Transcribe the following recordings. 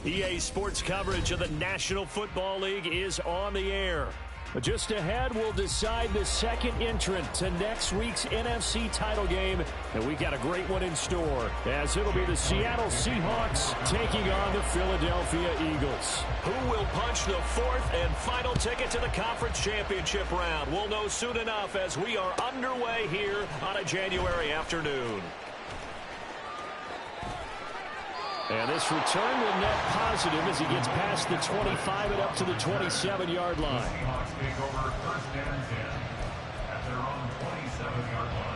EA Sports coverage of the National Football League is on the air. Just ahead, we'll decide the second entrant to next week's NFC title game. And we got a great one in store, as it'll be the Seattle Seahawks taking on the Philadelphia Eagles. Who will punch the fourth and final ticket to the conference championship round? We'll know soon enough as we are underway here on a January afternoon. And this return will net positive as he gets past the 25 and up to the 27-yard line. Seahawks take over first and 10 at their own 27-yard line.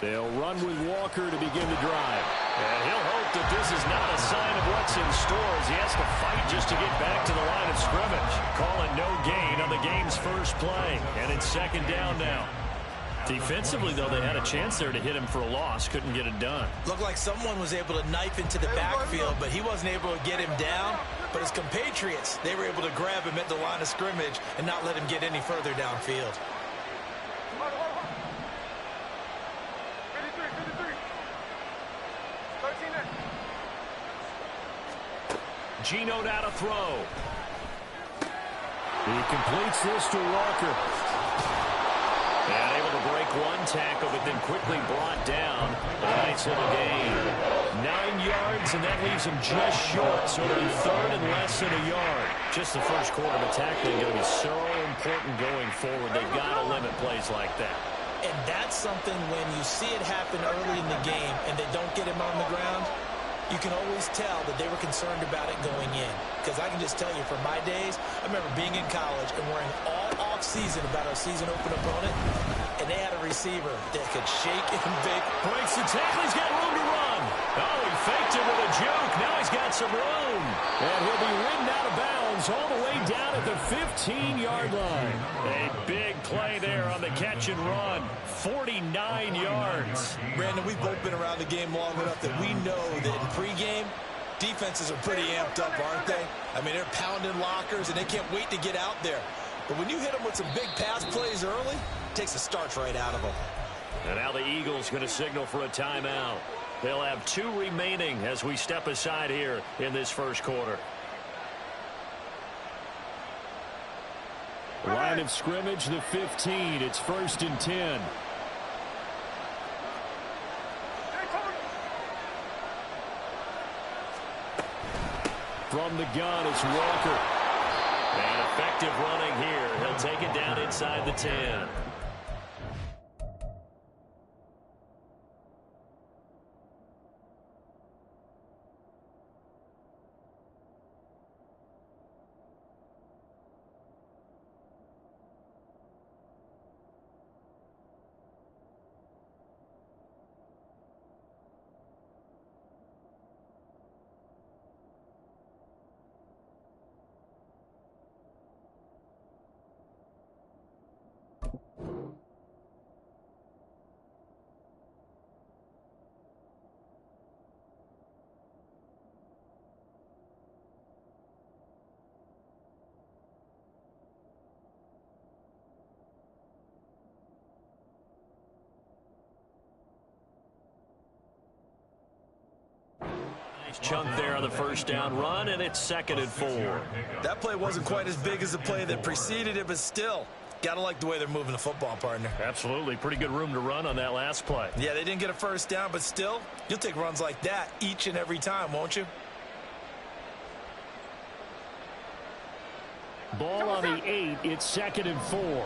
They'll run with Walker to begin the drive. And he'll hope that this is not a sign of what's in store as he has to fight just to get back to the line of scrimmage. Calling no gain on the game's first play. And it's second down now. Defensively, though, they had a chance there to hit him for a loss. Couldn't get it done. Looked like someone was able to knife into the backfield, but he wasn't able to get him down. But his compatriots, they were able to grab him at the line of scrimmage and not let him get any further downfield. Gino now to throw. He completes this to Walker. And able to break one tackle, but then quickly brought down. A nice little gain. 9 yards, and that leaves him just short. So it'll be third and less than a yard. Just the first quarter of tackling going to be so important going forward. They've got to limit plays like that. And that's something when you see it happen early in the game and they don't get him on the ground, you can always tell that they were concerned about it going in. Because I can just tell you from my days, I remember being in college and worrying all off-season about our season open opponent, and they had a receiver that could shake and bake. Breaks the tackle, he's got room to run. Oh, he faked it with a juke. Now he's got some room. And he'll be ridden out of bounds all the way down at the 15-yard line. A big play there on the catch and run. 49 yards. Brandon, we've both been around the game long enough that we know that in pregame, defenses are pretty amped up, aren't they? I mean, they're pounding lockers, and they can't wait to get out there. But when you hit them with some big pass plays early, it takes the starch right out of them. And now the Eagles going to signal for a timeout. They'll have 2 remaining as we step aside here in this first quarter. Line of scrimmage, the 15. It's 1st and 10. From the gun, it's Walker. And effective running here. He'll take it down inside the 10. Chunk there on the first down run, and it's 2nd and 4. That play wasn't quite as big as the play that preceded it, but still, got to like the way they're moving the football, partner. Absolutely. Pretty good room to run on that last play. Yeah, they didn't get a first down, but still, you'll take runs like that each and every time, won't you? Ball on the 8. It's 2nd and 4.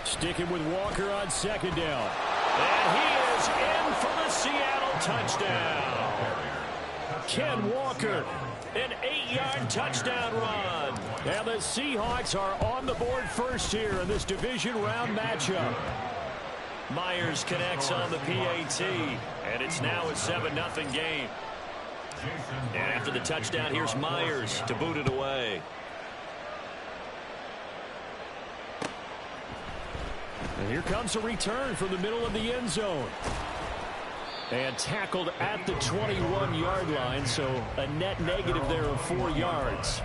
Sticking with Walker on 2nd down. And he is in for the Seattle touchdown. Ken Walker, an 8-yard touchdown run. And the Seahawks are on the board first here in this division round matchup. Myers connects on the PAT, and it's now a 7-0 game. And after the touchdown, here's Myers to boot it away. And here comes a return from the middle of the end zone. And tackled at the 21-yard line, so a net negative there of 4 yards.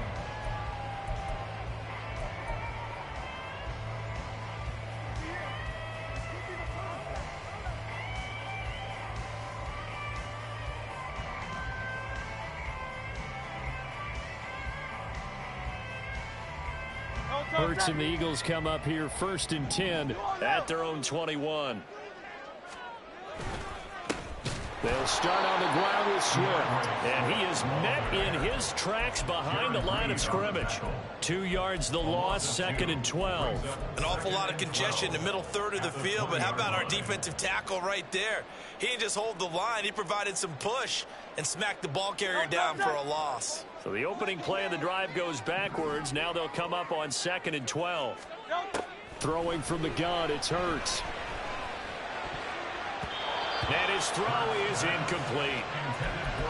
Hurts and the Eagles come up here 1st and 10 at their own 21. They'll start on the ground with Swift, and he is met in his tracks behind the line of scrimmage. 2 yards the loss, 2nd and 12. An awful lot of congestion in the middle third of the field, but how about our defensive tackle right there? He didn't just hold the line, he provided some push and smacked the ball carrier down for a loss. So the opening play of the drive goes backwards. Now they'll come up on 2nd and 12. Throwing from the gun, it's Hurts. And his throw is incomplete.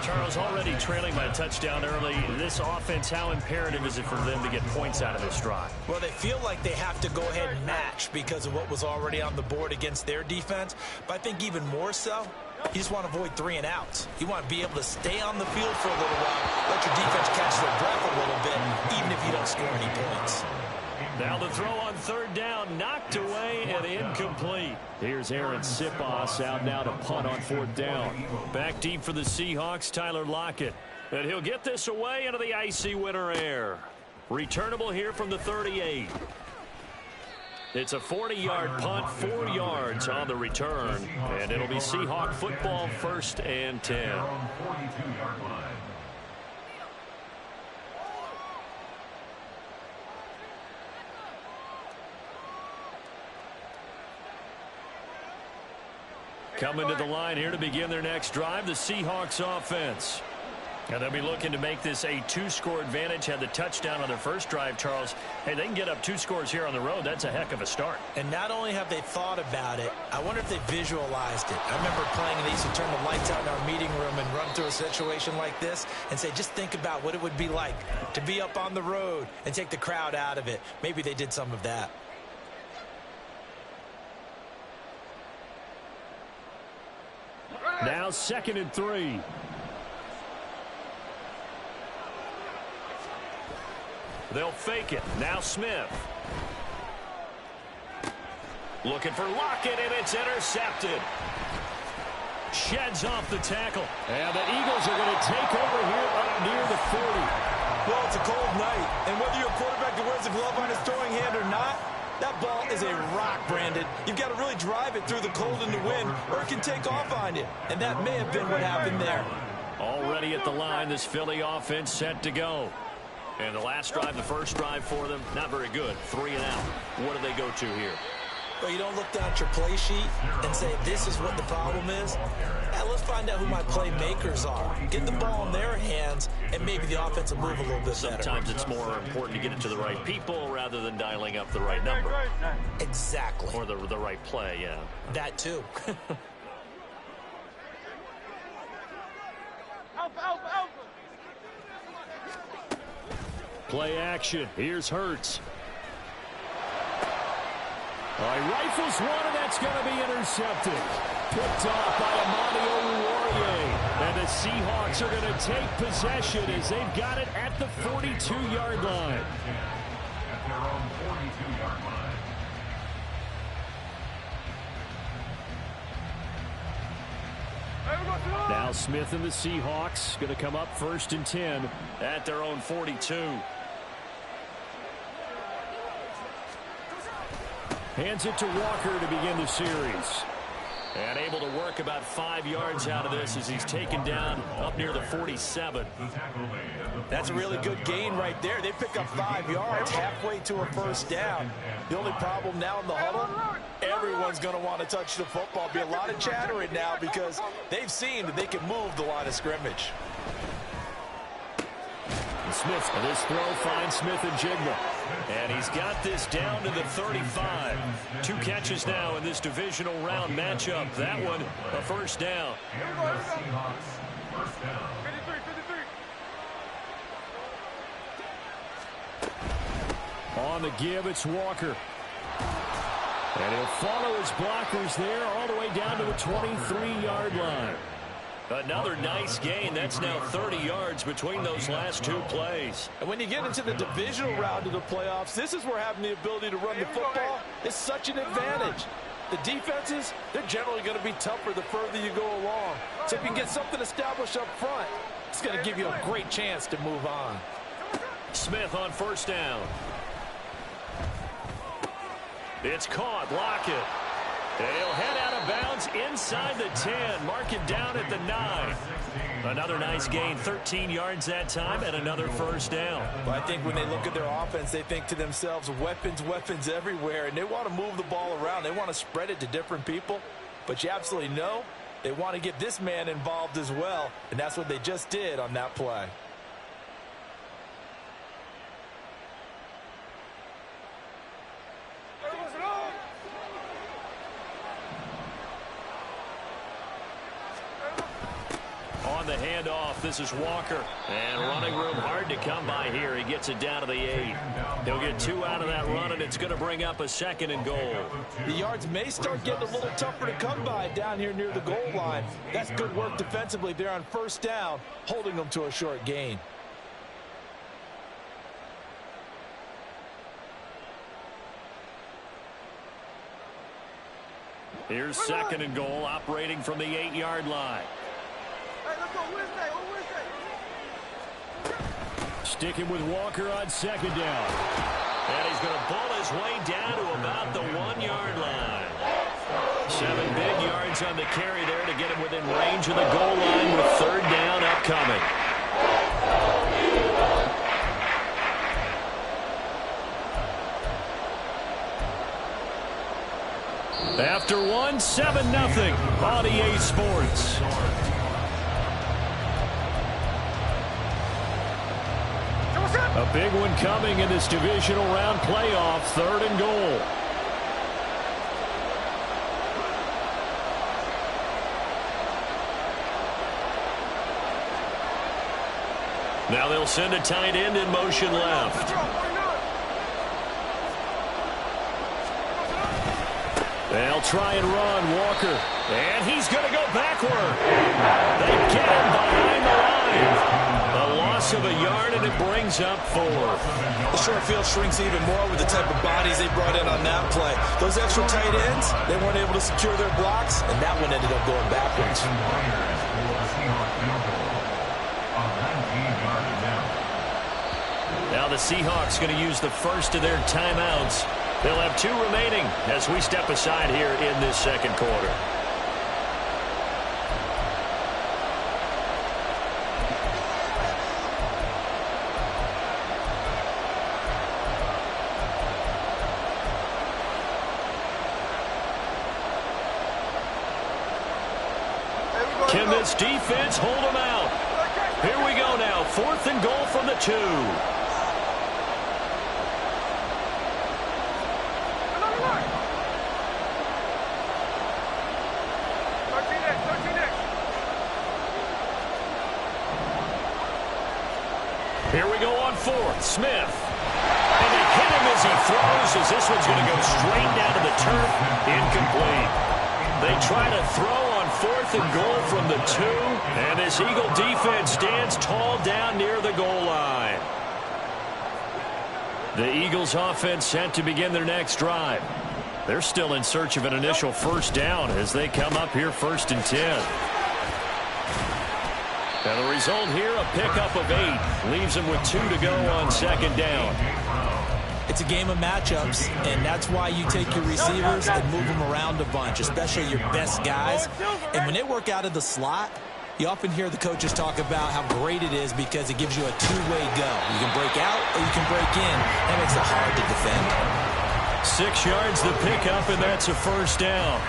Charles, already trailing by a touchdown early. This offense, how imperative is it for them to get points out of this drive? Well, they feel like they have to go ahead and match because of what was already on the board against their defense. But I think even more so, you just want to avoid 3 and outs. You want to be able to stay on the field for a little while, let your defense catch their breath a little bit, even if you don't score any points. Now the throw on 3rd down, knocked away and incomplete. Here's Aaron Siposs out now to punt on 4th down. Back deep for the Seahawks, Tyler Lockett. And he'll get this away into the icy winter air. Returnable here from the 38. It's a 40-yard punt, 4 yards on the return. And it'll be Seahawk football 1st and 10. 42-yard line. Coming to the line here to begin their next drive, the Seahawks offense. And they'll be looking to make this a 2-score advantage. Had the touchdown on their first drive, Charles. Hey, they can get up 2 scores here on the road. That's a heck of a start. And not only have they thought about it, I wonder if they visualized it. I remember playing, and they used to turn the lights out in our meeting room and run through a situation like this and say, just think about what it would be like to be up on the road and take the crowd out of it. Maybe they did some of that. Now 2nd and 3. They'll fake it. Now Smith. Looking for Lockett, and it's intercepted. Sheds off the tackle. And the Eagles are going to take over here up near the 40. Well, it's a cold night, and whether you're a quarterback that wears a glove on his throwing hand or not, that ball is a rock, Brandon. You've got to really drive it through the cold and the wind, or it can take off on you. And that may have been what happened there. Already at the line, this Philly offense set to go. And the last drive, the first drive for them, not very good. 3 and out. What do they go to here? Well, you don't look down at your play sheet and say, this is what the problem is. Let's find out who my playmakers are. Get the ball in their hands, and maybe the offense will move a little bit better. Sometimes it's more important to get it to the right people rather than dialing up the right number. Exactly. Or the right play, yeah. That too. Play action. Here's Hurts. All right, rifles one, and that's going to be intercepted. Picked off by Amani Oruwariye. And the Seahawks are going to take possession as they've got it at the 42-yard line. At their own 42-yard line. Now Smith and the Seahawks going to come up 1st and 10 at their own 42. Hands it to Walker to begin the series. And able to work about 5 yards out of this as he's taken down up near the 47. That's a really good gain right there. They pick up 5 yards halfway to a first down. The only problem now in the huddle, everyone's going to want to touch the football. Be a lot of chattering now because they've seen that they can move the line of scrimmage. Smith, and this throw finds Smith and Jigma. And he's got this down to the 35. 2 catches now in this divisional round matchup. That one, a first down. And the Seahawks, first down. 53. On the give, it's Walker. And he'll follow his blockers there all the way down to the 23-yard line. Another nice gain. That's now 30 yards between those last 2 plays. And when you get into the divisional round of the playoffs, this is where having the ability to run the football is such an advantage. The defenses, they're generally going to be tougher the further you go along. So if you can get something established up front, it's going to give you a great chance to move on. Smith on first down. It's caught. Lockett. They'll head out of bounds inside the 10. Mark it down at the 9. Another nice gain. 13 yards that time and another first down. Well, I think when they look at their offense, they think to themselves, weapons, weapons everywhere. And they want to move the ball around. They want to spread it to different people. But you absolutely know they want to get this man involved as well. And that's what they just did on that play. On the handoff, this is Walker. And running room hard to come by here. He gets it down to the 8. He'll get 2 out of that run, and it's going to bring up a 2nd and goal. The yards may start getting a little tougher to come by down here near the goal line. That's good work defensively there on first down, holding them to a short gain. Here's 2nd and goal, operating from the 8-yard line. Sticking with Walker on 2nd down. And he's going to pull his way down to about the 1-yard line. 7 big yards on the carry there to get him within range of the goal line with 3rd down upcoming. After 1, 7-0 on EA Sports. A big one coming in this divisional round playoff. 3rd and goal. Now they'll send a tight end in motion left. They'll try and run Walker. And he's going to go backward. They get him behind the line. A loss of a yard, and it brings up 4. The short field shrinks even more with the type of bodies they brought in on that play. Those extra tight ends, they weren't able to secure their blocks, and that one ended up going backwards. Now the Seahawks going to use the first of their timeouts. They'll have 2 remaining as we step aside here in this 2nd quarter. Can this defense hold them out? Here we go now. 4th and goal from the 2. Here we go on 4th. Smith. And they hit him as he throws, as this one's going to go straight down to the turf. Incomplete. They try to throw on 4th and goal from the 2. And this Eagle defense stands tall down near the goal line. The Eagles offense set to begin their next drive. They're still in search of an initial first down as they come up here 1st and 10. And the result here, a pickup of 8. Leaves them with 2 to go on 2nd down. It's a game of matchups, and that's why you take your receivers and move them around a bunch, especially your best guys. And when they work out of the slot, you often hear the coaches talk about how great it is because it gives you a 2-way go. You can break out or you can break in. That makes it hard to defend. 6 yards the pickup, and that's a first down.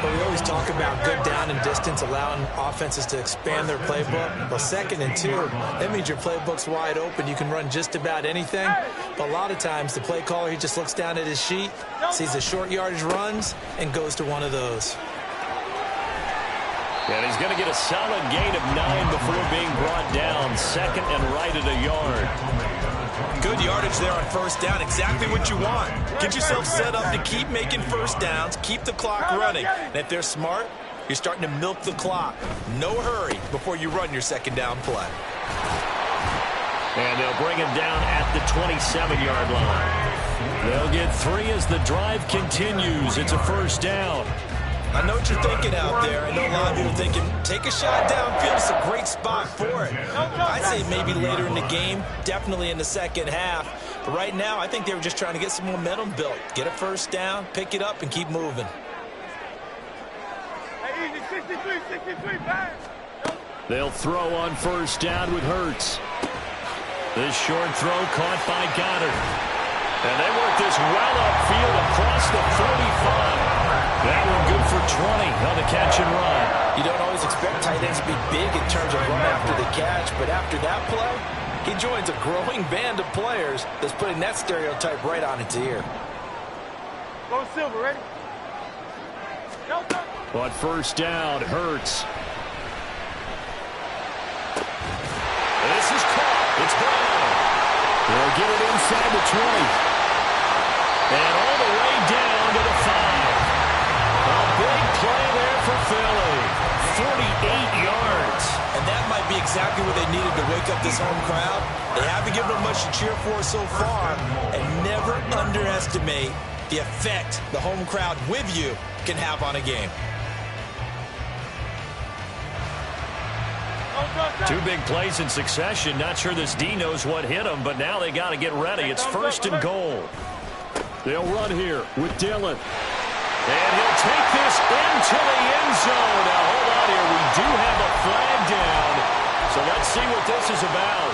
Well, we always talk about good down and distance, allowing offenses to expand their playbook. Well, 2nd and 2, that means your playbook's wide open. You can run just about anything. But a lot of times, the play caller, he just looks down at his sheet, sees the short yardage runs, and goes to one of those. And he's going to get a solid gain of 9 before being brought down. 2nd and right at a yard. Good yardage there on 1st down. Exactly what you want. Get yourself set up to keep making 1st downs. Keep the clock running. And if they're smart, you're starting to milk the clock. No hurry before you run your 2nd down play. And they'll bring him down at the 27-yard line. They'll get 3 as the drive continues. It's a 1st down. I know what you're thinking out there. I know a lot of you are thinking, take a shot downfield. It's a great spot for it. I'd say maybe later in the game, definitely in the 2nd half. But right now, I think they were just trying to get some momentum built. Get a 1st down, pick it up, and keep moving. They'll throw on 1st down with Hurts. This short throw caught by Goddard. And they work this well upfield across the 45. That one good for 20 on the catch and run. You don't always expect tight ends to be big in terms of run after the catch, but after that play, he joins a growing band of players that's putting that stereotype right on its ear. Go Silver, ready? On 1st down, Hurts. This is caught. It's Brown. They'll get it inside the 20. And all the way down to the 5. A big play there for Philly. 48 yards. And that might be exactly what they needed to wake up this home crowd. They haven't given them much to cheer for so far. And never underestimate the effect the home crowd with you can have on a game. 2 big plays in succession. Not sure this D knows what hit him, but now they got to get ready. It's 1st and goal. They'll run here with Dillon. And he'll take this into the end zone. Now, hold on here. We do have a flag down. So let's see what this is about.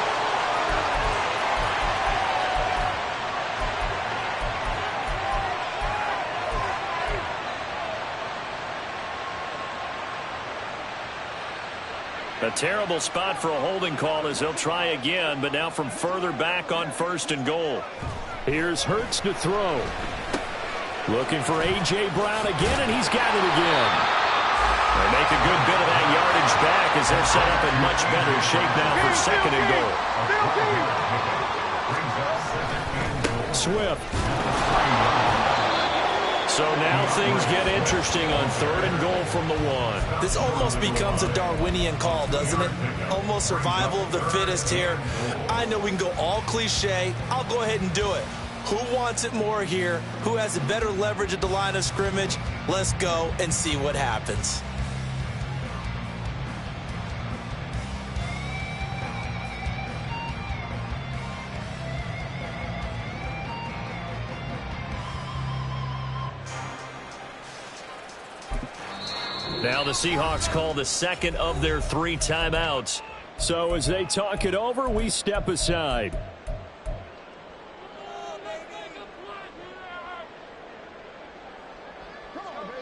A terrible spot for a holding call as they'll try again, but now from further back on 1st and goal. Here's Hurts to throw. Looking for A.J. Brown again, and he's got it again. They make a good bit of that yardage back as they're set up in much better shape now for 2nd and goal. Swift. So now things get interesting on 3rd and goal from the 1. This almost becomes a Darwinian call, doesn't it? Almost survival of the fittest here. I know we can go all cliche. I'll go ahead and do it. Who wants it more here? Who has a better leverage at the line of scrimmage? Let's go and see what happens. Now the Seahawks call the 2nd of their 3 timeouts. So as they talk it over, we step aside.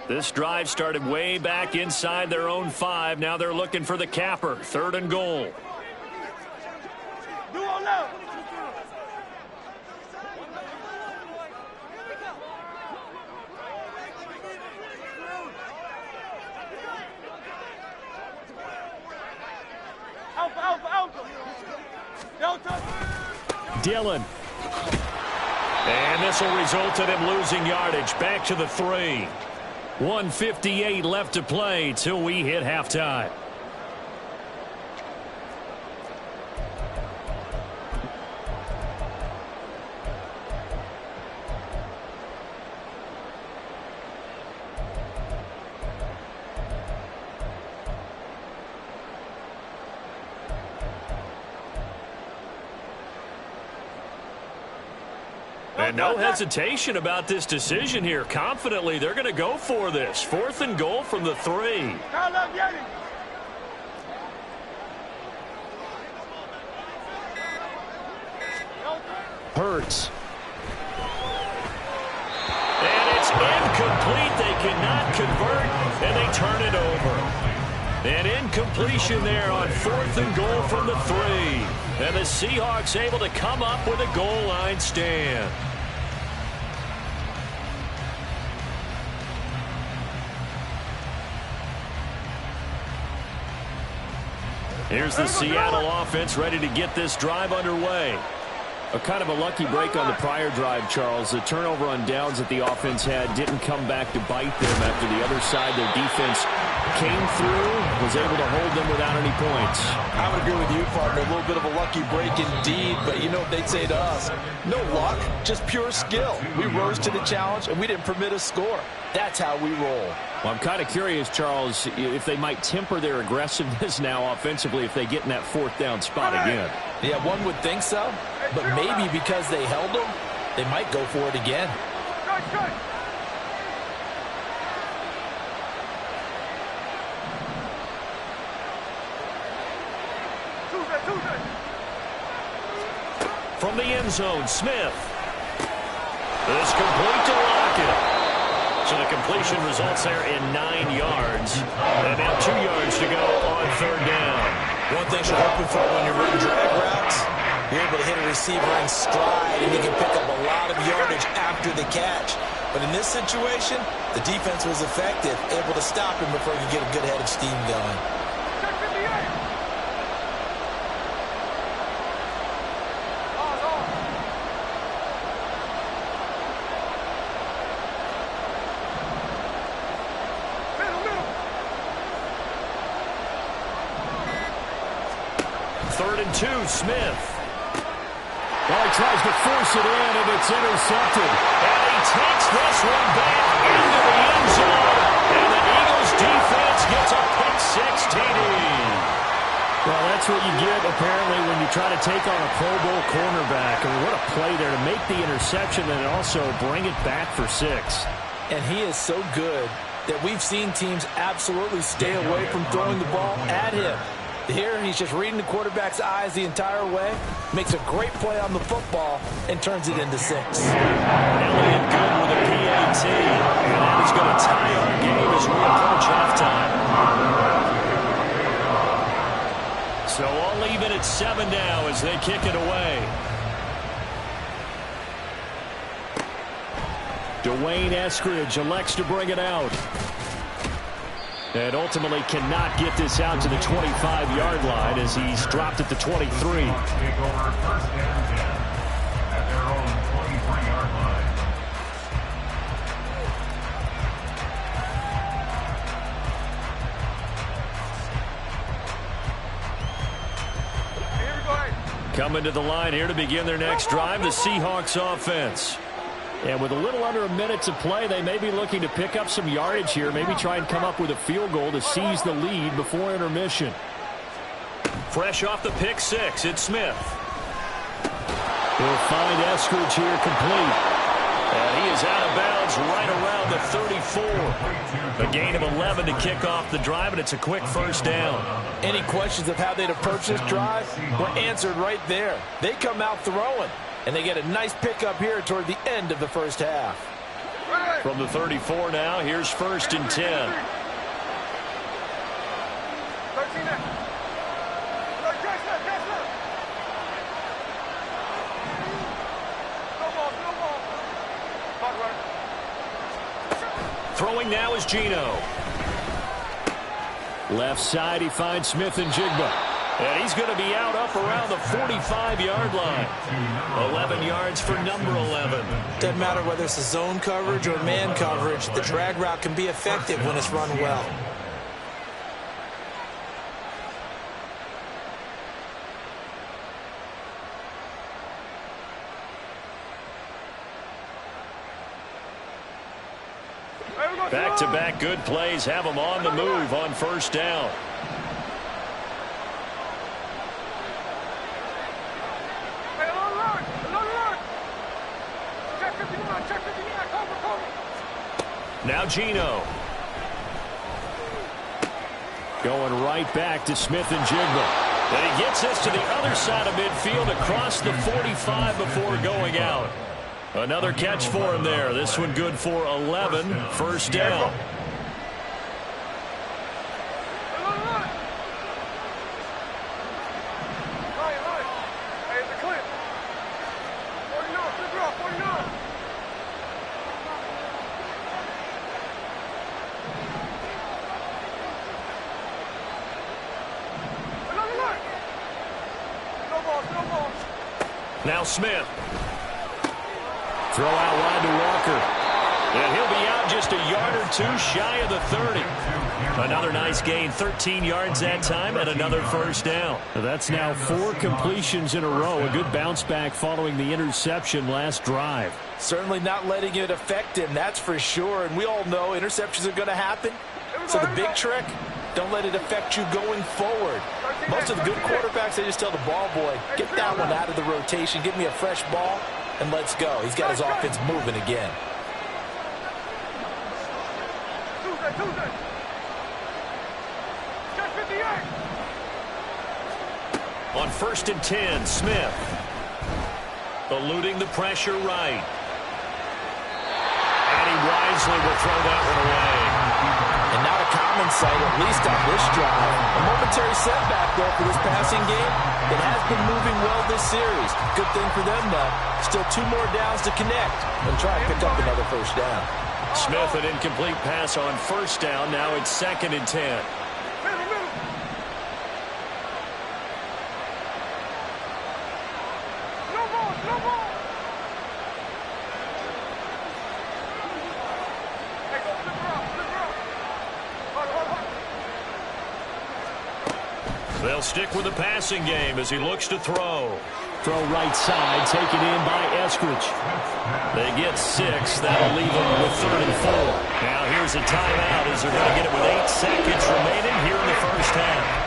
This drive started way back inside their own 5. Now they're looking for the capper. 3rd and goal. Dillon. And this will result in him losing yardage. Back to the 3. 1:58 left to play till we hit halftime. And no hesitation about this decision here. Confidently, they're going to go for this. 4th and goal from the 3. Hurts. And it's incomplete. They cannot convert. and they turn it over. An incompletion there on 4th and goal from the 3. And the Seahawks able to come up with a goal line stand. Here's the Seattle offense ready to get this drive underway. A kind of a lucky break on the prior drive, Charles. The turnover on downs that the offense had didn't come back to bite them after the other side. Their defense came through, was able to hold them without any points. I would agree with you, partner. A little bit of a lucky break indeed, but you know what they'd say to us? No luck, just pure skill. We rose to the challenge, and we didn't permit a score. That's how we roll. Well, I'm kind of curious, Charles, if they might temper their aggressiveness now offensively if they get in that 4th down spot again. Yeah, one would think so, but maybe because they held them, they might go for it again. From the end zone, Smith. It's complete to Lockett. So the completion results there in 9 yards. And now 2 yards to go on 3rd down. One thing you're hoping for when you're running drag routes, you're able to hit a receiver in stride, and you can pick up a lot of yardage after the catch. But in this situation, the defense was effective, able to stop him before he could get a good head of steam going. Smith. Well, he tries to force it in, and it's intercepted. And he takes this one back into the end zone. And the Eagles defense gets a pick-6 TD. Well, that's what you get, apparently, when you try to take on a Pro Bowl cornerback. I mean, what a play there to make the interception and also bring it back for 6. And he is so good that we've seen teams absolutely stay away from throwing the ball at him. Here, he's just reading the quarterback's eyes the entire way, makes a great play on the football, and turns it into 6. Elliott good with a PAT, and that is going to tie our game as we approach halftime. So all even at 7 now as they kick it away. Dwayne Eskridge elects to bring it out. And ultimately cannot get this out to the 25-yard line as he's dropped at the 23. Take over 1st and 10 at their own 23-yard line. Coming to the line here to begin their next drive, the Seahawks offense. And with a little under a minute to play, they may be looking to pick up some yardage here, maybe try and come up with a field goal to seize the lead before intermission. Fresh off the pick-6, it's Smith. He'll find Eskridge here complete. And he is out of bounds right around the 34. A gain of 11 to kick off the drive, and it's a quick 1st down. Any questions of how they'd approach this drive were answered right there. They come out throwing. And they get a nice pickup here toward the end of the 1st half. From the 34 now, here's 1st and 10. Throwing now is Geno. Left side, he finds Smith and Jigba. And he's going to be out up around the 45-yard line. 11 yards for number 11. Doesn't matter whether it's a zone coverage or man coverage, the drag route can be effective when it's run well. Back-to-back good plays have them on the move on 1st down. Now Geno. Going right back to Smith and Jigba. And he gets us to the other side of midfield across the 45 before going out. Another catch for him there. This one good for 11. 1st down. Now Smith. Throw out wide to Walker. And he'll be out just a yard or two shy of the 30. Another nice gain, 13 yards that time, and another first down. That's now 4 completions in a row. A good bounce back following the interception last drive. Certainly not letting it affect him, that's for sure. And we all know interceptions are going to happen. So the big trick, don't let it affect you going forward. Most of the good quarterbacks, they just tell the ball boy, get that one out of the rotation, give me a fresh ball, and let's go. He's got his offense moving again. On 1st and 10, Smith. Eluding the pressure right. And he wisely will throw that one away. And not a common sight, at least on this drive. A momentary setback, though, for this passing game. It has been moving well this series. Good thing for them, though. Still 2 more downs to connect and try and pick up another first down. Smith, an incomplete pass on 1st down. Now it's 2nd and 10. They'll stick with the passing game as he looks to throw. Throw right side, taken in by Eskridge. They get 6. That'll leave them with 3rd and 4. Now here's a timeout as they're going to get it with 8 seconds remaining here in the first half.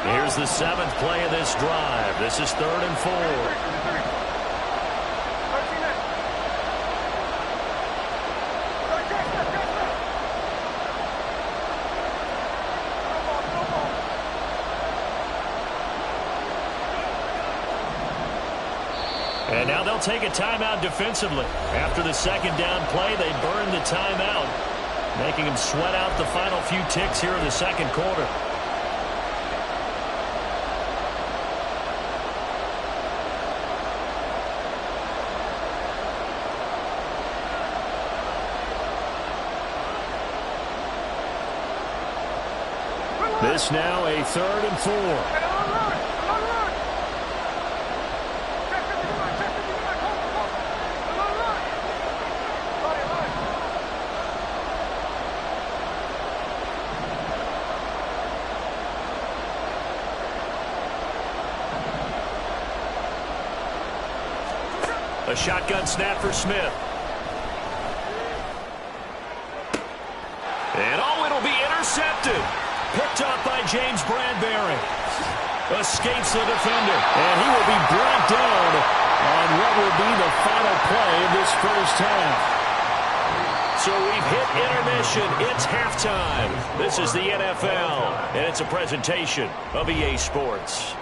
Here's the 7th play of this drive. This is 3rd and 4. And now they'll take a timeout defensively. After the 2nd down play, they burn the timeout, making them sweat out the final few ticks here in the 2nd quarter. This now a 3rd and 4. A shotgun snap for Smith. And oh, it'll be intercepted. Picked up by James Bradbury. Escapes the defender. And he will be brought down on what will be the final play of this first half. So we've hit intermission. It's halftime. This is the NFL, and it's a presentation of EA Sports.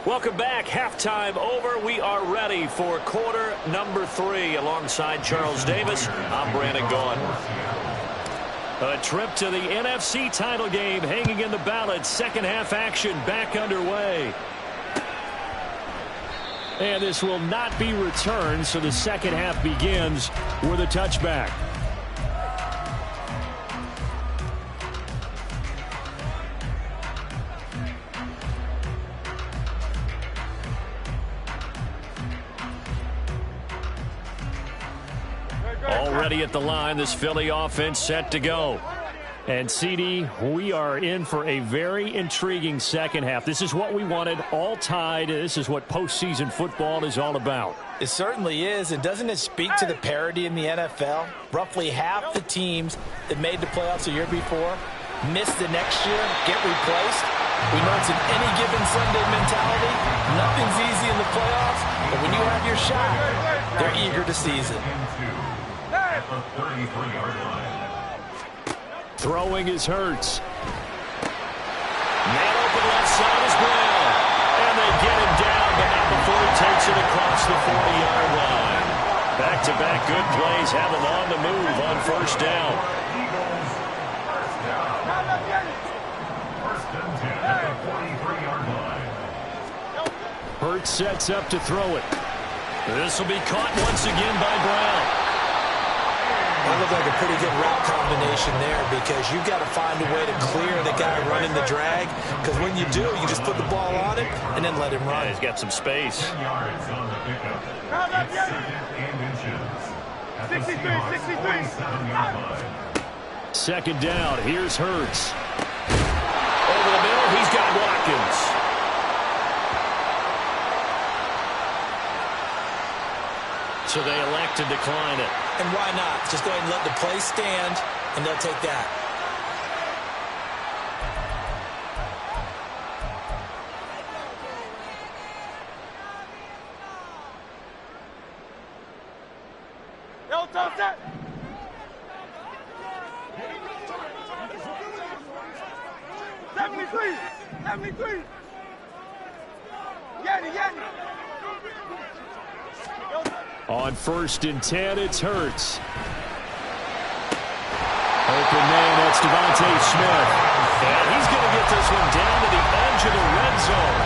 Welcome back. Halftime over. We are ready for quarter number 3. Alongside Charles Davis, I'm Brandon Gaughan. A trip to the NFC title game hanging in the balance. Second half action back underway. And this will not be returned, so the second half begins with a touchback. Already at the line, this Philly offense set to go. And, CD, we are in for a very intriguing second half. This is what we wanted, all tied. This is what postseason football is all about. It certainly is, and doesn't it speak to the parity in the NFL? Roughly half the teams that made the playoffs the year before miss the next year, get replaced. We know it's an any given Sunday mentality. Nothing's easy in the playoffs, but when you have your shot, they're eager to seize it. At the 33-yard line. Throwing is Hurts. Man open left side is Brown. And they get him down, but not before he takes it across the 40-yard line. Back-to-back good plays have him on the move on first down. Eagles, first down. First and 10 at the 43-yard line. Hurts sets up to throw it. This will be caught once again by Brown. That looked like a pretty good route combination there because you've got to find a way to clear the guy running the drag, because when you do, you just put the ball on him and then let him run. Yeah, he's got some space. 10 yards on the pickup. It's second and inches. At the 63. 47-yard line. Second down. Here's Hurts. Over the middle, he's got Watkins. So they elect to decline it. And why not? Just go ahead and let the play stand, and they'll take that. Yo, toss that. '73. Yanni. On first and 10, it's Hurts. Open man, that's Devontae Smith. And he's going to get this one down to the edge of the red zone.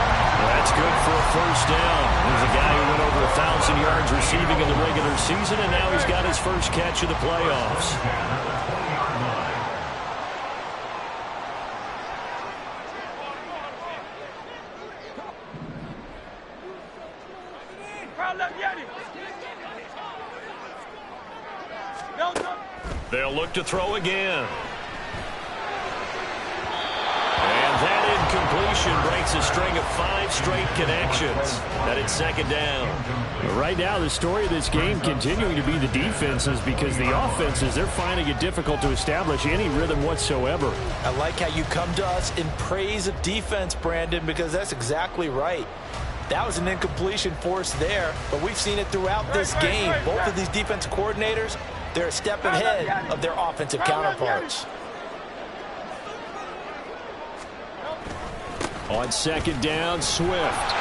That's good for a first down. He's a guy who went over 1,000 yards receiving in the regular season, and now he's got his first catch of the playoffs. They'll look to throw again. And that incompletion breaks a string of 5 straight connections. That it's second down. Right now, the story of this game continuing to be the defenses, because the offenses, they're finding it difficult to establish any rhythm whatsoever. I like how you come to us in praise of defense, Brandon, because that's exactly right. That was an incompletion force there, but we've seen it throughout this game. Both of these defense coordinators, they're a step ahead of their offensive counterparts. On second down, Swift.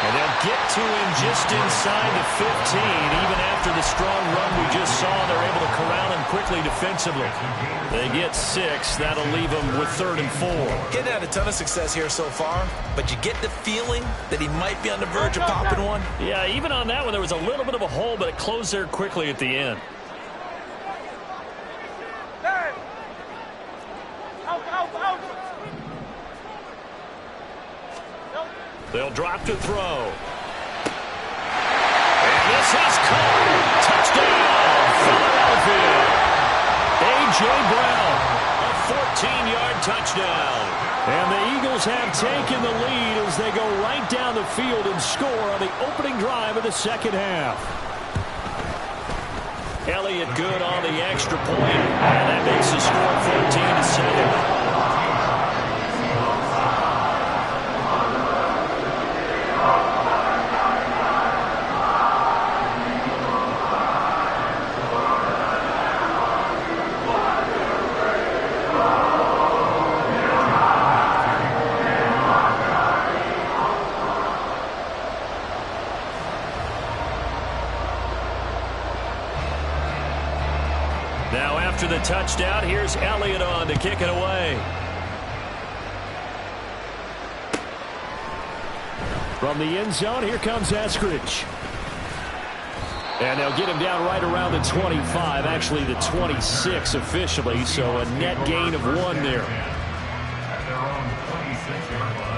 And they'll get to him just inside the 15. Even after the strong run we just saw, they're able to corral him quickly defensively. They get 6. That'll leave them with 3rd and 4. Getting had a ton of success here so far, but you get the feeling that he might be on the verge of popping one. Yeah, even on that one, there was a little bit of a hole, but it closed there quickly at the end. They'll drop to throw. And this is caught. Touchdown, Philadelphia. A.J. Brown, a 14-yard touchdown. And the Eagles have taken the lead as they go right down the field and score on the opening drive of the second half. Elliott good on the extra point, and that makes the score 14-7. Now after the touchdown, here's Elliott on to kick it away. From the end zone, here comes Eskridge. And they'll get him down right around the 25, actually the 26 officially, so a net gain of 1 there. At their own 26-yard line.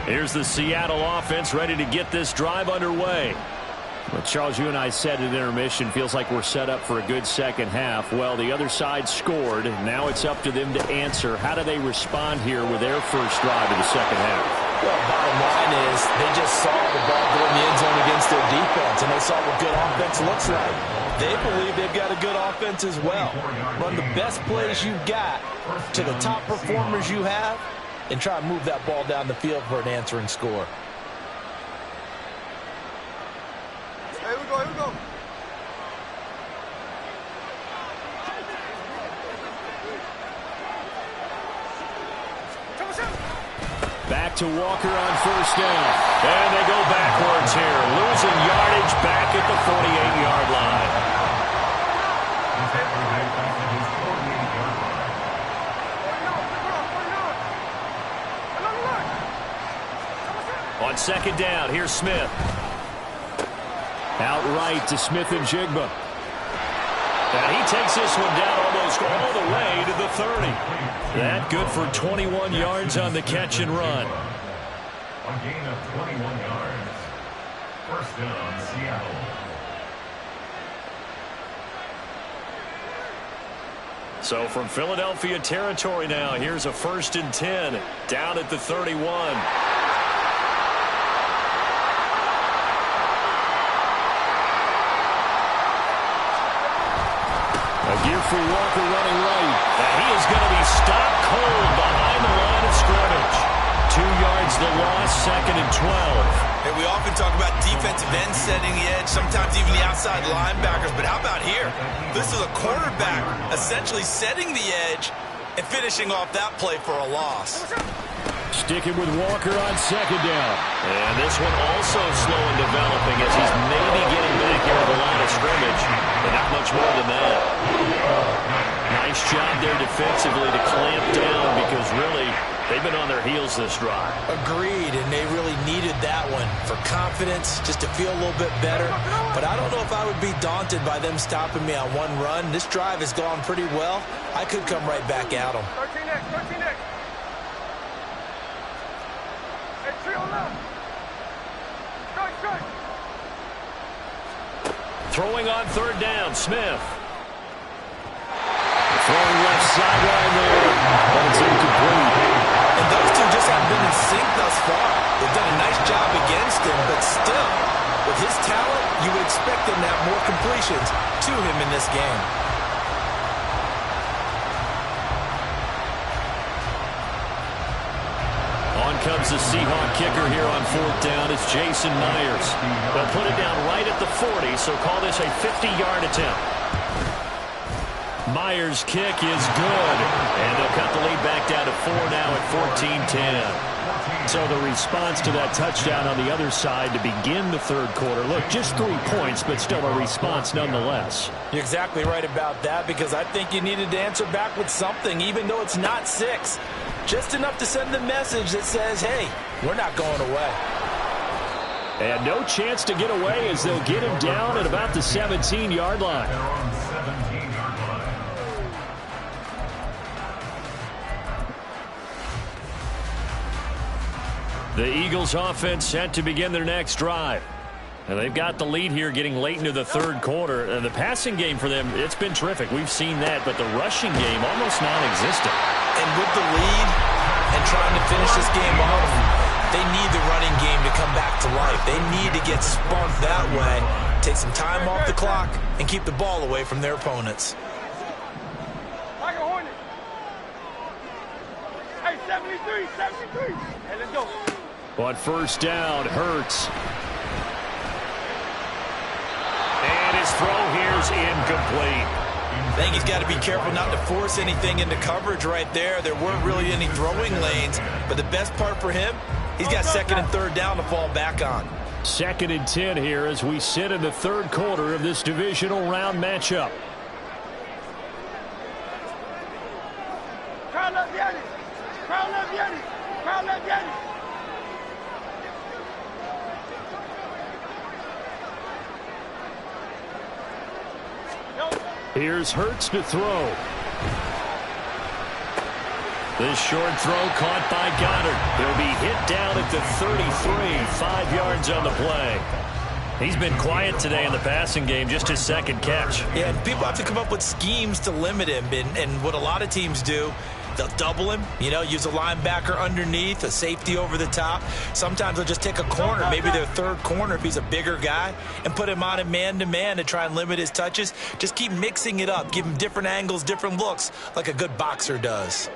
Here's the Seattle offense ready to get this drive underway. Well, Charles, you and I said at intermission, feels like we're set up for a good second half. Well, the other side scored. Now it's up to them to answer. How do they respond here with their first drive of the second half? Well, bottom line is they just saw the ball go in the end zone against their defense, and they saw what good offense looks like. They believe they've got a good offense as well. Run the best plays you've got to the top performers you have, and try to move that ball down the field for an answering score. Here we go, here we go. Back to Walker on first down. And they go backwards here. Losing yardage back at the 48-yard line. On second down, here's Smith. Outright to Smith and Jigba. And he takes this one down almost all the way to the 30. That good for 21 yards on the catch and run. A gain of 21 yards. First down, Seattle. So from Philadelphia territory now, here's a 1st and 10 down at the 31. A gear for Walker running right. And he is going to be stopped cold behind the line of scrimmage. 2 yards the loss, 2nd and 12. And we often talk about defensive ends setting the edge, sometimes even the outside linebackers. But how about here? This is a quarterback essentially setting the edge and finishing off that play for a loss. Sticking with Walker on second down. And this one also slow in developing as he's maybe getting back here at the line of scrimmage. But not much more than that. Nice job there defensively to clamp down because really they've been on their heels this drive. Agreed, and they really needed that one for confidence, just to feel a little bit better. But I don't know if I would be daunted by them stopping me on one run. This drive has gone pretty well. I could come right back at them. 13X, 13X. Hey, trio left. Strike, strike. Throwing on third down, Smith. Throwing left sideline there, but it's incomplete. And those two just haven't been in sync thus far. They've done a nice job against him, but still, with his talent, you would expect him to have more completions to him in this game. On comes the Seahawk kicker here on 4th down. It's Jason Myers. They'll put it down right at the 40, so call this a 50-yard attempt. Myers' kick is good, and they'll cut the lead back down to 4 now at 14-10. So the response to that touchdown on the other side to begin the third quarter. Look, just 3 points, but still a response nonetheless. You're exactly right about that, because I think you needed to answer back with something, even though it's not 6. Just enough to send the message that says, hey, we're not going away. And no chance to get away as they'll get him down at about the 17-yard line. They're on 17-yard line. The Eagles offense set to begin their next drive. And they've got the lead here getting late into the third quarter. And the passing game for them, it's been terrific. We've seen that, but the rushing game almost non-existent. And with the lead and trying to finish this game off, they need the running game to come back to life. They need to get sparked that way, take some time off the clock, and keep the ball away from their opponents. Like a Hornet. Hey, 73, 73. Hey, let's go. On first down, Hurts. And his throw here's incomplete. I think he's got to be careful not to force anything into coverage right there. There weren't really any throwing lanes, but the best part for him, he's got 2nd and 3rd down to fall back on. 2nd and 10 here as we sit in the third quarter of this divisional round matchup. Crowd left Yanni. Crowd left Yanni. Crowd left Yanni. Here's Hurts to throw. This short throw caught by Goddard. He'll be hit down at the 33, 5 yards on the play. He's been quiet today in the passing game, just his 2nd catch. Yeah, people have to come up with schemes to limit him, and what a lot of teams do They'll double him, use a linebacker underneath, a safety over the top. Sometimes they'll just take a corner, maybe their third corner if he's a bigger guy, and put him on a man-to-man to try and limit his touches. Just keep mixing it up. Give him different angles, different looks, like a good boxer does.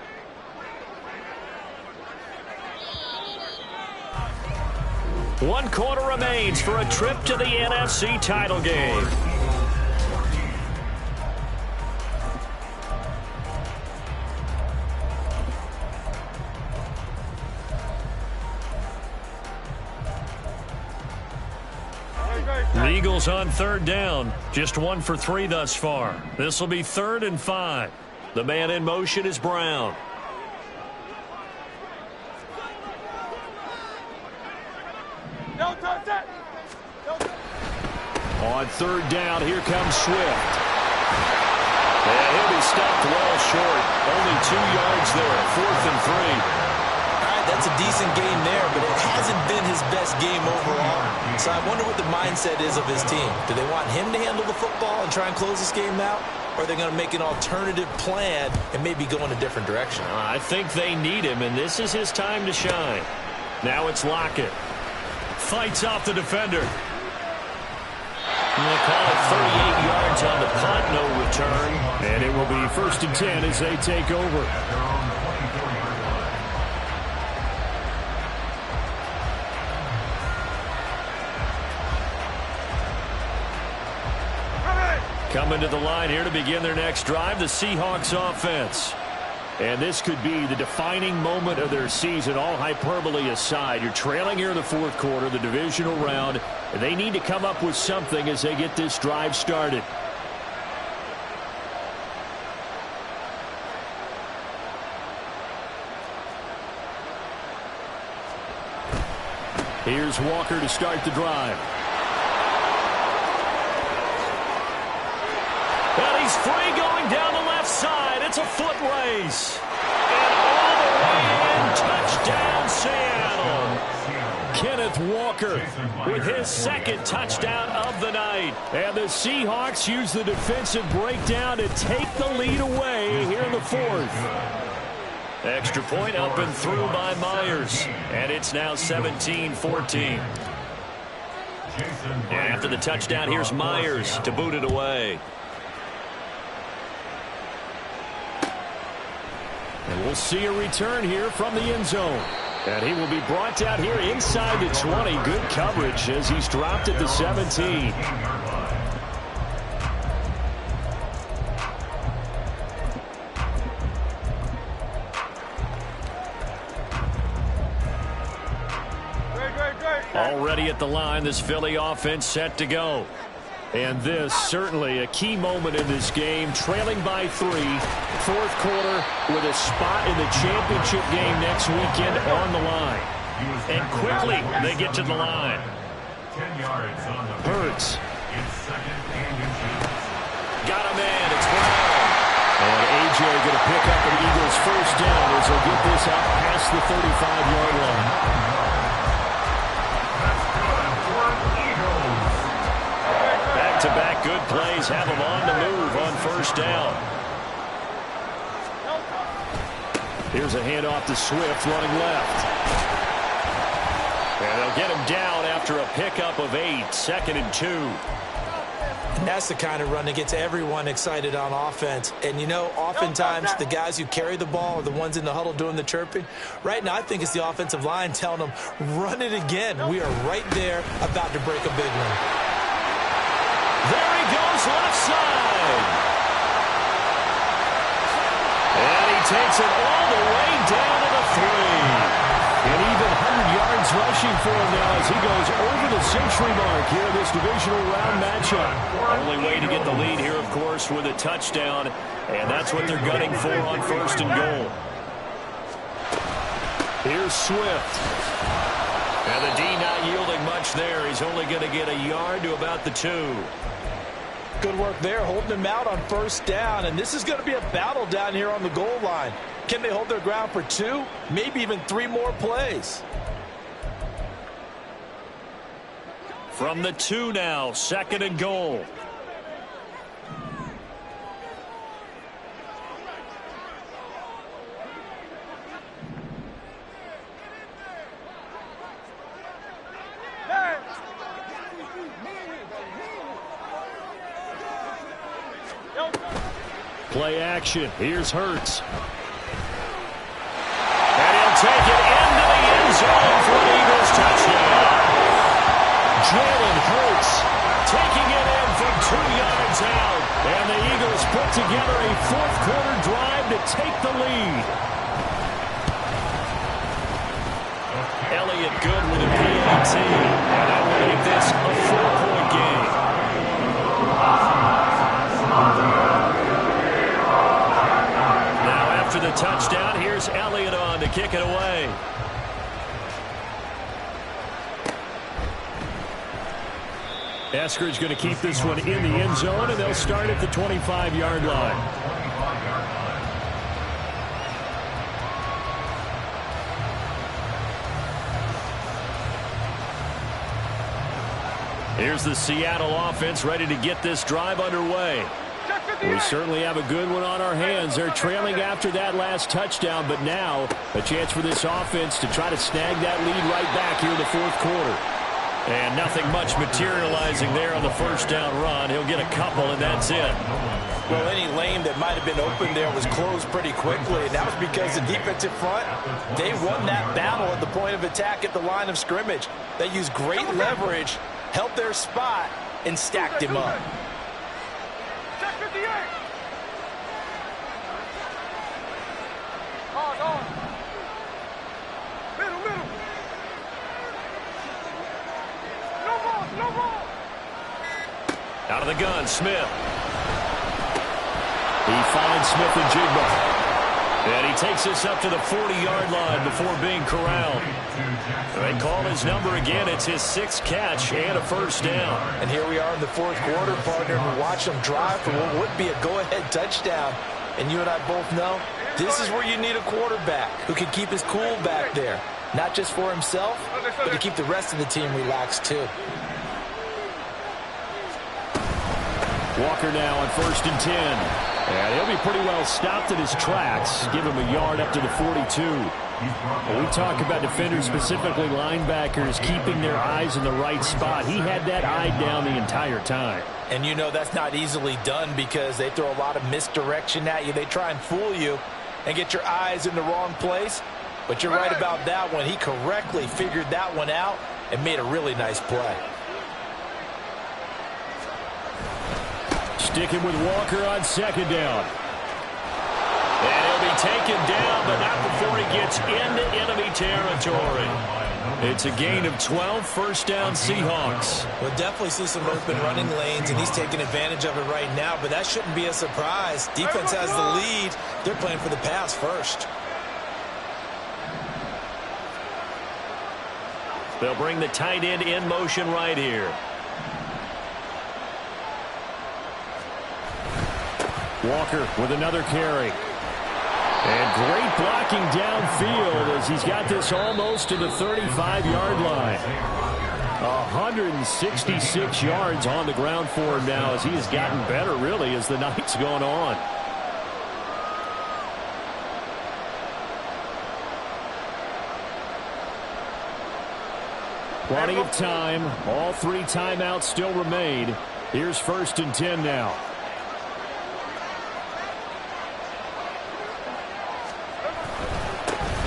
One quarter remains for a trip to the NFC title game. The Eagles on third down. Just 1 for 3 thus far. This will be 3rd and 5. The man in motion is Brown. On third down, here comes Swift. And he'll be stopped well short. Only 2 yards there. 4th and 3. That's a decent game there, but it hasn't been his best game overall. So I wonder what the mindset is of his team. Do they want him to handle the football and try and close this game out? Or are they going to make an alternative plan and maybe go in a different direction? I think they need him, and this is his time to shine. Now it's Lockett. Fights off the defender. And they call it 38 yards on the punt, no return. And it will be 1st and 10 as they take over. Coming to the line here to begin their next drive, the Seahawks offense. And this could be the defining moment of their season, all hyperbole aside. You're trailing here in the 4th quarter, the divisional round, and they need to come up with something as they get this drive started. Here's Walker to start the drive. And he's free going down the left side. It's a foot race. And all the way in, touchdown Seattle. Kenneth Walker with his 2nd touchdown of the night. And the Seahawks use the defensive breakdown to take the lead away here in the 4th. Extra point up and through by Myers. And it's now 17-14. And after the touchdown, here's Myers to boot it away. And we'll see a return here from the end zone. And he will be brought down here inside the 20. Good coverage as he's dropped at the 17. Already at the line, this Philly offense set to go. And this, certainly a key moment in this game, trailing by 3, 4th quarter, with a spot in the championship game next weekend on the line. And quickly, they get to the line. 10 yards on the Hurts. It's 2nd and inches. Got a man, it's Brown. And A.J. going to pick up an Eagles first down as they'll get this out past the 35-yard line. Back-to-back good plays have them on the move on first down. Here's a handoff to Swift running left. And they'll get him down after a pickup of 8, 2nd and 2. And that's the kind of run that gets everyone excited on offense. And, oftentimes the guys who carry the ball are the ones in the huddle doing the chirping. Right now, I think it's the offensive line telling them, run it again. We are right there about to break a big one. There he goes left side. And he takes it all the way down to the 3. And even 100 yards rushing for him now as he goes over the century mark here in this divisional round matchup. Only way to get the lead here, of course, with a touchdown. And that's what they're gunning for on 1st and goal. Here's Swift. And the D not yielding much there. He's only going to get a yard to about the 2. Good work there, holding him out on first down. And this is going to be a battle down here on the goal line. Can they hold their ground for 2, maybe even 3 more plays? From the 2 now, 2nd and goal. Play action. Here's Hurts. And he'll take it into the end zone for an Eagles touchdown. Jalen Hurts taking it in from 2 yards out. And the Eagles put together a fourth-quarter drive to take the lead. Elliott good with a PAT. And that will make this a 4-point game. Now after the touchdown, here's Elliott on to kick it away. Eskridge going to keep this one in the end zone, and they'll start at the 25-yard line. Here's the Seattle offense ready to get this drive underway. We certainly have a good one on our hands. They're trailing after that last touchdown, but now a chance for this offense to try to snag that lead right back here in the fourth quarter. And nothing much materializing there on the first down run. He'll get a couple, and that's it. Well, any lane that might have been open there was closed pretty quickly, and that was because the defensive front, they won that battle at the point of attack at the line of scrimmage. They used great leverage, held their spot, and stacked him up. Check 58. On. Middle. No ball. Out of the gun, Smith. He finds Smith and Jigba. And he takes this up to the 40-yard line before being corralled. They call his number again. It's his 6th catch and a first down. And here we are in the fourth quarter, partner, and watch them drive for what would be a go-ahead touchdown. And you and I both know this is where you need a quarterback who can keep his cool back there. Not just for himself, but to keep the rest of the team relaxed too. Walker now on 1st and 10. And he'll be pretty well stopped in his tracks. Give him a yard up to the 42. When we talk about defenders, specifically linebackers, keeping their eyes in the right spot. He had that eye down the entire time. And you know that's not easily done because they throw a lot of misdirection at you. They try and fool you and get your eyes in the wrong place. But you're right about that one. He correctly figured that one out and made a really nice play. Sticking with Walker on 2nd down. And he'll be taken down, but not before he gets into enemy territory. It's a gain of 12, first down Seahawks. We'll definitely see some open running lanes, and he's taking advantage of it right now, but that shouldn't be a surprise. Defense has the lead. They're playing for the pass first. They'll bring the tight end in motion right here. Walker with another carry. And great blocking downfield as he's got this almost to the 35-yard line. 166 yards on the ground for him now as he has gotten better, really, as the night's gone on. Plenty of time. All 3 timeouts still remain. Here's 1st and 10 now.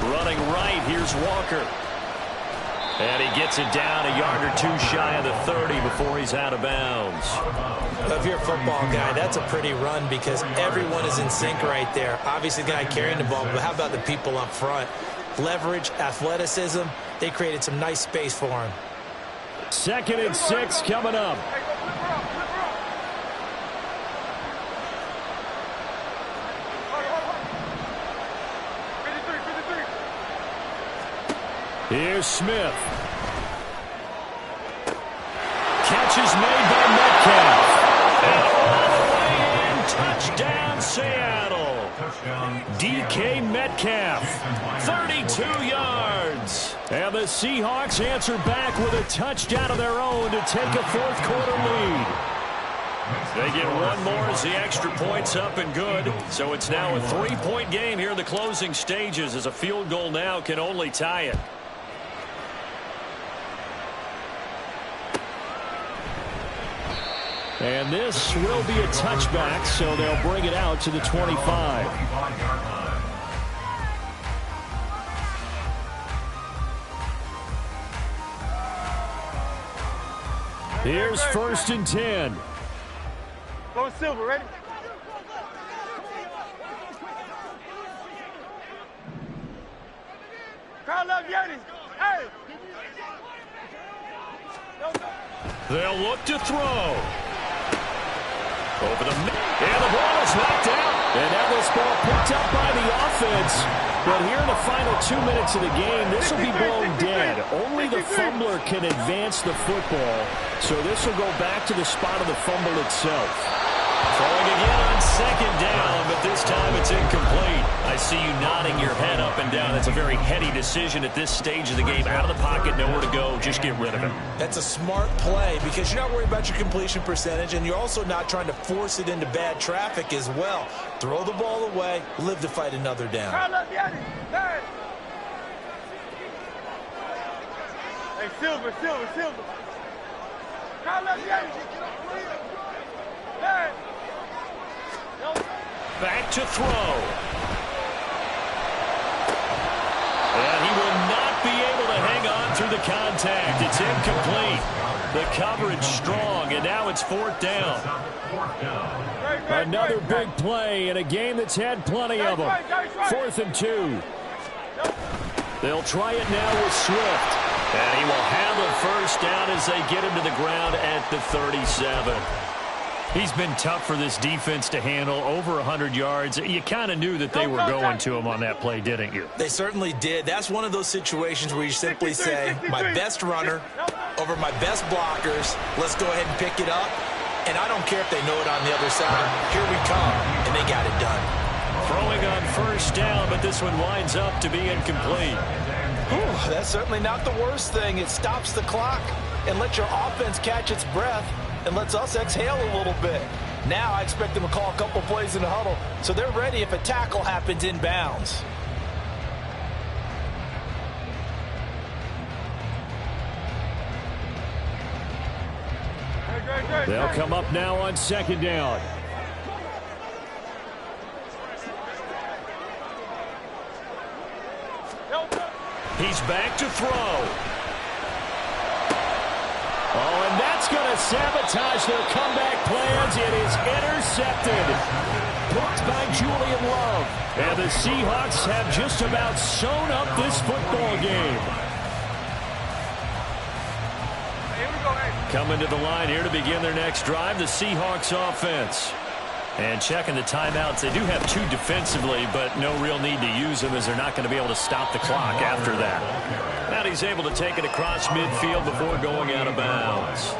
Running right, here's Walker. And he gets it down a yard or 2 shy of the 30 before he's out of bounds. If you're a football guy, that's a pretty run because everyone is in sync right there. Obviously, the guy carrying the ball, but how about the people up front? Leverage, athleticism, they created some nice space for him. 2nd and 6 coming up. Here's Smith. Catch is made by Metcalf. And all the way in, touchdown Seattle. DK Metcalf, 32 yards. And the Seahawks answer back with a touchdown of their own to take a fourth quarter lead. They get one more as the extra point's up and good. So it's now a 3-point game here in the closing stages as a field goal now can only tie it. And this will be a touchback, so they'll bring it out to the 25. Here's 1st and 10. Go Silver, ready? Crowd love Yanni. Hey! They'll look to throw. Over the middle. And the ball is knocked out. And now this ball picked up by the offense. But here in the final 2 minutes of the game, this will be blown dead. Only the fumbler can advance the football. So this will go back to the spot of the fumble itself. Throwing again on 2nd down, but this time it's incomplete. I see you nodding your head up and down. That's a very heady decision at this stage of the game. Out of the pocket, nowhere to go. Just get rid of him. That's a smart play because you're not worried about your completion percentage, and you're also not trying to force it into bad traffic as well. Throw the ball away, live to fight another down. Hey, Silver. Hey. Back to throw. And he will not be able to hang on through the contact. It's incomplete. The coverage strong, and now it's 4th down. Another big play in a game that's had plenty of them. 4th and 2. They'll try it now with Swift. And he will have a 1st down as they get him to the ground at the 37. He's been tough for this defense to handle, over 100 yards. You kind of knew that they were going to him on that play, didn't you? They certainly did. That's one of those situations where you simply say, my best runner over my best blockers, let's go ahead and pick it up. And I don't care if they know it on the other side. Here we come, and they got it done. Throwing on 1st down, but this one winds up to be incomplete. Whew, that's certainly not the worst thing. It stops the clock and lets your offense catch its breath and lets us exhale a little bit. Now I expect them to call a couple plays in the huddle so they're ready if a tackle happens in bounds. They'll come up now on 2nd down. He's back to throw. Oh, and that's going to sabotage their comeback plans. It is intercepted. Picked by Julian Love. And the Seahawks have just about sewn up this football game. Coming to the line here to begin their next drive, the Seahawks offense. And checking the timeouts, they do have 2 defensively, but no real need to use them as they're not going to be able to stop the clock after that. Now he's able to take it across midfield before going out of bounds.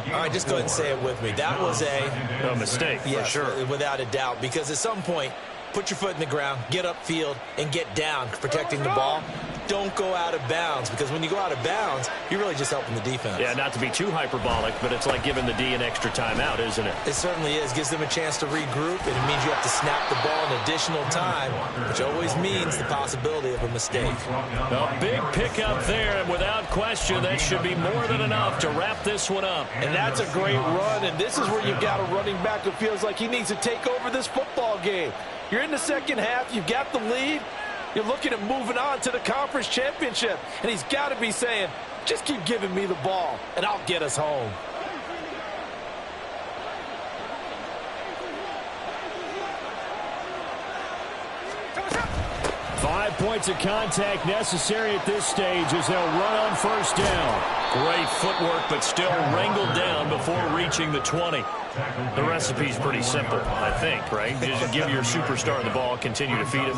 All right, just go ahead and say it with me. That was a mistake, for sure. Without a doubt, because at some point, put your foot in the ground, get upfield, and get down, protecting the ball. Don't go out of bounds, because when you go out of bounds, you're really just helping the defense. Yeah, not to be too hyperbolic, but it's like giving the D an extra timeout, isn't it? It certainly is. Gives them a chance to regroup, and it means you have to snap the ball in additional time, which always means the possibility of a mistake. A big pickup there, and without question, that should be more than enough to wrap this one up. And that's a great run, and this is where you've got a running back who feels like he needs to take over this football game. You're in the second half, you've got the lead, you're looking at moving on to the conference championship, and he's got to be saying, just keep giving me the ball, and I'll get us home. Five points of contact necessary at this stage as they'll run on 1st down. Great footwork, but still wrangled down before reaching the 20. The recipe's pretty simple, I think, right? Just give your superstar the ball, continue to feed him.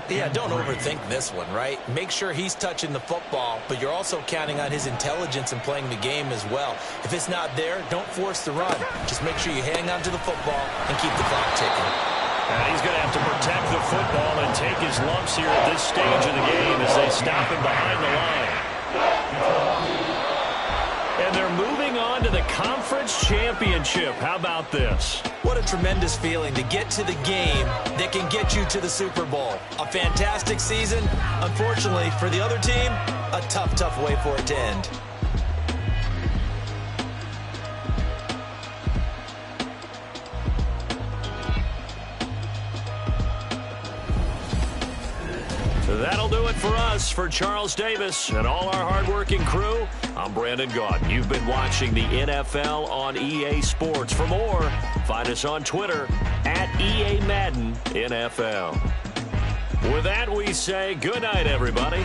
Yeah, don't overthink this one, right? Make sure he's touching the football, but you're also counting on his intelligence and playing the game as well. If it's not there, don't force the run. Just make sure you hang on to the football and keep the clock ticking. And he's going to have to protect the football and take his lumps here at this stage of the game as they stop him behind the line. And they're moving on to the conference championship. How about this? What a tremendous feeling to get to the game that can get you to the Super Bowl. A fantastic season. Unfortunately, for the other team, a tough, tough way for it to end. do it for us. For Charles Davis and all our hardworking crew, I'm Brandon Gaudin. You've been watching the NFL on EA Sports. For more, find us on Twitter at EA Madden NFL. With that, we say good night, everybody.